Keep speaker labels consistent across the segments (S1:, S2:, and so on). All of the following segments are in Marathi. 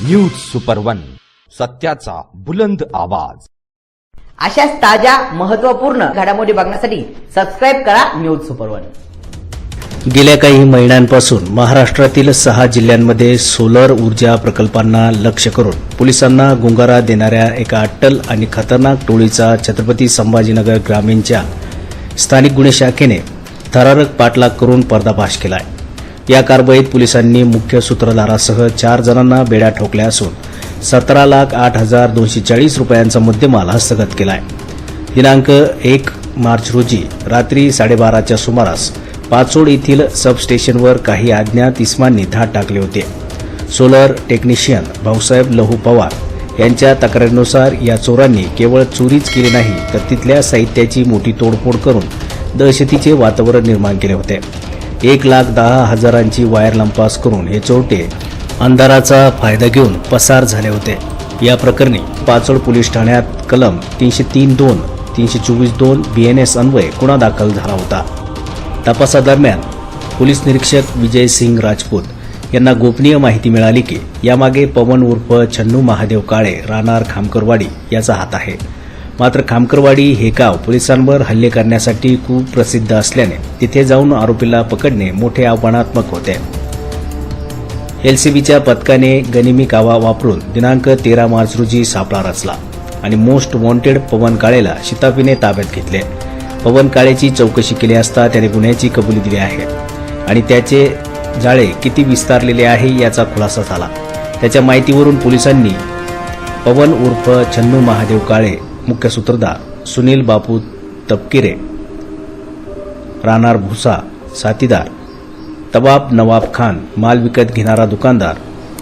S1: न्यूज सुपर वन, सत्याचा बुलंद आवाज।
S2: अशाच ताज्या महत्त्वपूर्ण घडामोडी बघण्यासाठी सबस्क्राइब करा न्यूज सुपर वन।
S3: गेल्या काही महिन्यांपासून महाराष्ट्रातील 6 जिल्ह्यांमध्ये सोलर ऊर्जा प्रकल्पांना लक्ष्य करून पोलिसांना गुंगारा देणाऱ्या एका अट्टल आणि खतरनाक टोळीचा छत्रपती संभाजीनगर ग्रामीणच्या स्थानिक गुन्हे शाखेने थरारक पाठलाग करून पर्दाफाश केला आहे। या कारवाईत पोलिसांनी मुख्य सूत्रधारासह 4 जणांना बेड्या ठोकल्या असून 17,08,240 रुपयांचा मुद्देमाल हस्तगत केला आहे। दिनांक 1 मार्च रोजी रात्री 12:30च्या सुमारास पाचोड येथील सबस्टेशनवर काही अज्ञात इस्मांनी धाड टाकले होते। सोलर टेक्निशियन भाऊसाहेब लहू पवार यांच्या तक्रारीनुसार या चोरांनी केवळ चोरीच केली नाही तर तिथल्या साहित्याची मोठी तोडफोड करून दहशतीचे वातावरण निर्माण केले होते। 1,10,000ची वायर लंपास करून हे चोरटे अंधाराचा फायदा घेऊन पसार झाले होते। या प्रकरणी पाचोड पोलीस ठाण्यात कलम 303(2), 324(2) BNS अन्वये गुन्हा दाखल झाला होता। तपासादरम्यान पोलीस निरीक्षक विजय सिंग राजपूत यांना गोपनीय माहिती मिळाली की यामागे पवन उर्फ छन्नू महादेव काळे राहणार खामकरवाडी याचा हात आहे। मात्र खामकरवाडी हे गाव पोलिसांवर हल्ले करण्यासाठी खूप प्रसिद्ध असल्याने तिथे जाऊन आरोपीला पकडणे मोठे आव्हानात्मक होते। LCBच्या पथकाने गनिमी कावा वापरून दिनांक 13 मार्च रोजी सापळा रचला आणि मोस्ट वॉन्टेड पवन काळेला शिताफीने ताब्यात घेतले। पवन काळेची चौकशी केली असता त्याने गुन्ह्याची कबुली दिली आहे आणि त्याचे जाळे किती विस्तारलेले आहे याचा खुलासा झाला। त्याच्या माहितीवरून पोलिसांनी पवन उर्फ छन्नू महादेव काळे, मुख्य सूत्रधार सुनील बापू तपकिरे राहणार भुसा, साथीदार तबाब नवाब खान, माल विकत घेणारा दुकानदार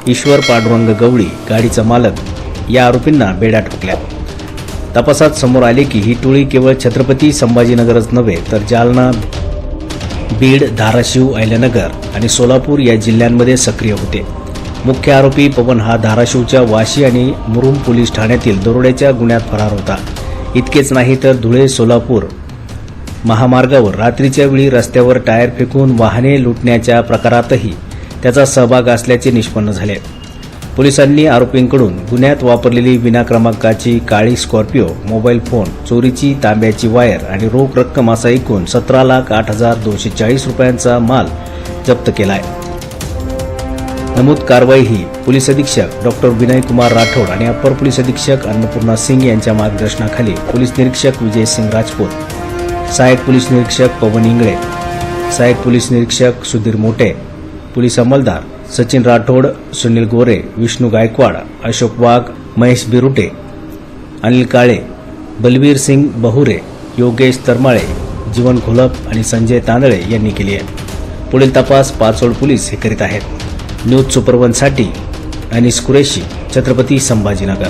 S3: ईश्वर पांडुरंग गवळी, गाडीचा मालक या आरोपींना बेड्या ठोकल्या। तपासात समोर आले की ही टोळी केवळ छत्रपती संभाजीनगरच नव्हे तर जालना, बीड, धाराशिव, अहिल्यानगर आणि सोलापूर या जिल्ह्यांमध्ये सक्रिय होते। मुख्य आरोपी पवन हा धाराशिवच्या वाशी आणि मुरुम पोलीस ठाण्यातील दरोड्याच्या गुन्ह्यात फरार होता। इतकेच नाही तर धुळे सोलापूर महामार्गावर रात्रीच्या वेळी रस्त्यावर टायर फेकून वाहने लुटण्याच्या प्रकारातही त्याचा सहभाग असल्याचे निष्पन्न झाले। पोलिसांनी आरोपींकडून गुन्ह्यात वापरलेली विना क्रमांकाची काळी स्कॉर्पिओ, मोबाईल फोन, चोरीची तांब्याची वायर आणि रोख रक्कम असा एकूण 17,08,240 रुपयांचा माल जप्त केला आहे। नमूद कारवाई ही पोलीस अधीक्षक डॉ. विनय कुमार राठोड आणि अप्पर पोलीस अधीक्षक अन्नपूर्णा सिंग यांच्या मार्गदर्शनाखाली पोलीस निरीक्षक विजय सिंग राजपूत, सहाय्यक पोलीस निरीक्षक पवन इंगळे, सहाय्यक पोलीस निरीक्षक सुधीर मोटे, पोलीस अंमलदार सचिन राठोड, सुनील गोरे, विष्णू गायकवाड, अशोक वाघ, महेश बिरुटे, अनिल काळे, बलवीर सिंग बहुरे, योगेश तरमाळे, जीवन घोलप आणि संजय तांदळे यांनी केली आहे। पुढील तपास पाचोड पोलीस हे करीत आहेत। न्यूज सुपर वन साठी अनिस कुरेशी, छत्रपती संभाजीनगर।